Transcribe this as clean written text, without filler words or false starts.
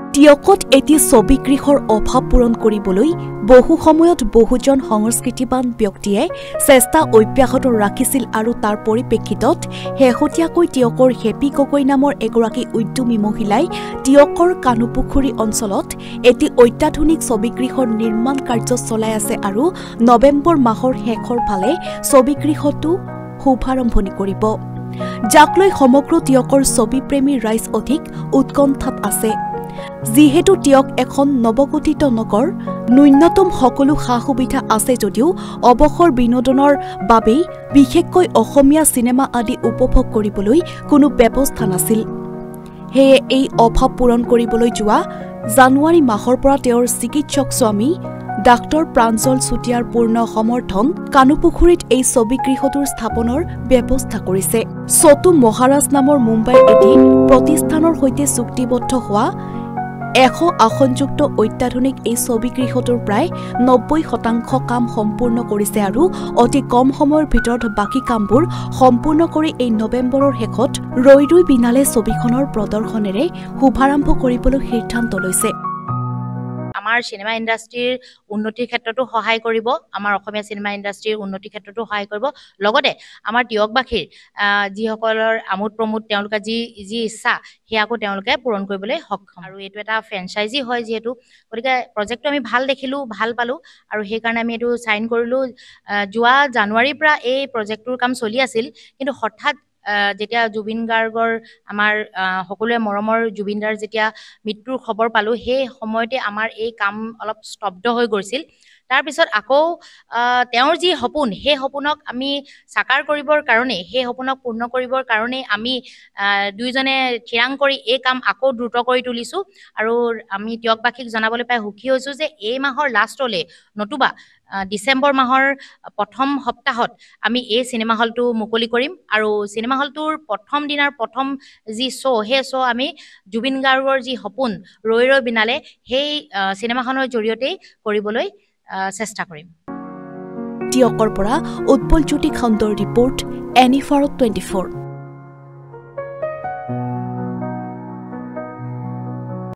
টিয়কত এটি ছবিগৃহৰ অভাৱ পূৰণ কৰিবলৈ বহু সময়ত বহুজন সংস্কৃতিবান ব্যক্তিয়ে চেষ্টা অব্যাহত ৰাখিছিল আৰু তাৰ পৰিপ্ৰেক্ষিতত শেহতীয়াকৈ টিয়কৰ হেপী গগৈ নামৰ এগৰাকী উদ্যমী মহিলাই টিয়কৰ কানুপুখুৰী অঞ্চলত এটি অত্যাধুনিক ছবিগৃহৰ নিৰ্মাণ কাৰ্য চলাই আছে আৰু নৱেম্বৰ মাহৰ শেষৰ ফালে ছবিগৃহটো শুভাৰম্ভণি কৰিব যাক লৈ সমগ্ৰ টিয়কৰ ছবিপ্ৰেমী ৰাইজ অধিক উৎকণ্ঠাত আছে যিহেতু টিয়ক এখন নৱগঠিত নগৰ ন্যূনতম সকলো সা-সুবিধা আছে যদিও অৱসৰ বিনোদনৰ বাবে বিশেষকৈ অসমীয়া সিনেমা আদি উপভোগ কৰিবলৈ কোনো ব্যৱস্থা নাছিল হেয়ে এই অভাৱ পূৰণ কৰিবলৈ যোৱা জানুৱাৰী মাহৰ পৰা তেওঁৰ চিকিৎসক স্বামী ডাক্তৰ প্ৰাঞ্জল চুটিয়াৰ পূৰ্ণ সমৰ্থন কানুপুখুৰীত এই ছবিগৃহটোৰ স্থাপনৰ ব্যৱস্থা কৰিছে সতু মহাৰাজ নামৰ মুম্বাইৰ এটি প্ৰতিষ্ঠানৰ সৈতে চুক্তিবদ্ধ হোৱা 100 আসনযুক্ত অত্যাধুনিক এই ছবিগৃহটোৰ প্ৰায় 90% কাম সম্পূৰ্ণ কৰিছে আৰু অতি কম সময়ৰ ভিতৰত বাকি কামবোৰ সম্পূৰ্ণ কৰি এই নৱেম্বৰৰ শেষত ৰৈ ৰৈ বিনালে ছবিখনৰ প্ৰদৰ্শনেৰে শুভাৰম্ভ কৰিবলৈ সিদ্ধান্ত লৈছে আমাৰ সিনেমা ইণ্ডাষ্ট্ৰীৰ উন্নতিৰ ক্ষেত্ৰতো সহায় কৰিব আমাৰ অসমীয়া সিনেমা ইণ্ডাষ্ট্ৰীৰ উন্নতিৰ ক্ষেত্ৰতো সহায় কৰিব লগতে আমাৰ টিয়কবাসীৰ যিসকলৰ আমোদ প্ৰমোদ তেওঁলোকৰ যি ইচ্ছা হেয়াকো তেওঁলোকে পূৰণ কৰিবলৈ সক্ষম আৰু এইটো এটা ফ্ৰেঞ্চাইজি হয় যেহেতু গতিকে প্ৰজেক্টটো আমি ভাল দেখিলো ভাল পালো আৰু সেই কাৰণে আমি এইটো সাইন কৰিলো যোৱা জানুৱাৰীৰ পৰা এই প্ৰজেক্টটোৰ কাম চলি আছিল কিন্তু হঠাৎ যেতিয়া জুবিন গাৰ্গৰ আমাৰ সকলোৱে মৰমৰ জুবিনদাৰ যেতিয়া মৃত্যুৰ খবৰ পালো সেই সময়তে আমাৰ এই কাম অলপ স্তব্ধ হৈ গৈছিল তাৰ পিছত আকৌ তেওঁৰ যি সপোন সেই সপোনক আমি সাকাৰ কৰিবৰ কাৰণে সেই সপোনক পূৰ্ণ কৰিবৰ কাৰণে আমি দুইজনে থিৰাং কৰি এই কাম আকৌ দ্ৰুত কৰি তুলিছো আৰু আমি টিয়কবাসীক জনাবলৈ পাই সুখী হৈছো যে এই মাহৰ লাষ্টলে নতুবা ডিসেম্বৰ মাহৰ প্ৰথম সপ্তাহত আমি এই সিনেমা হলটো মুকলি কৰিম আৰু সিনেমা হলটোৰ প্ৰথম দিনৰ প্ৰথম যি হে শ্ব আমি জুবিন গাৰ্গৰ যি সপোন ৰৈ ৰৈ বিনালে সেই সিনেমাখনৰ জৰিয়তে কৰিবলৈ চেষ্টা কৰিম টিয়কৰ পৰা উৎপল জ্যোতি খণ্ডৰ ৰিপৰ্ট এনিফাৰ 24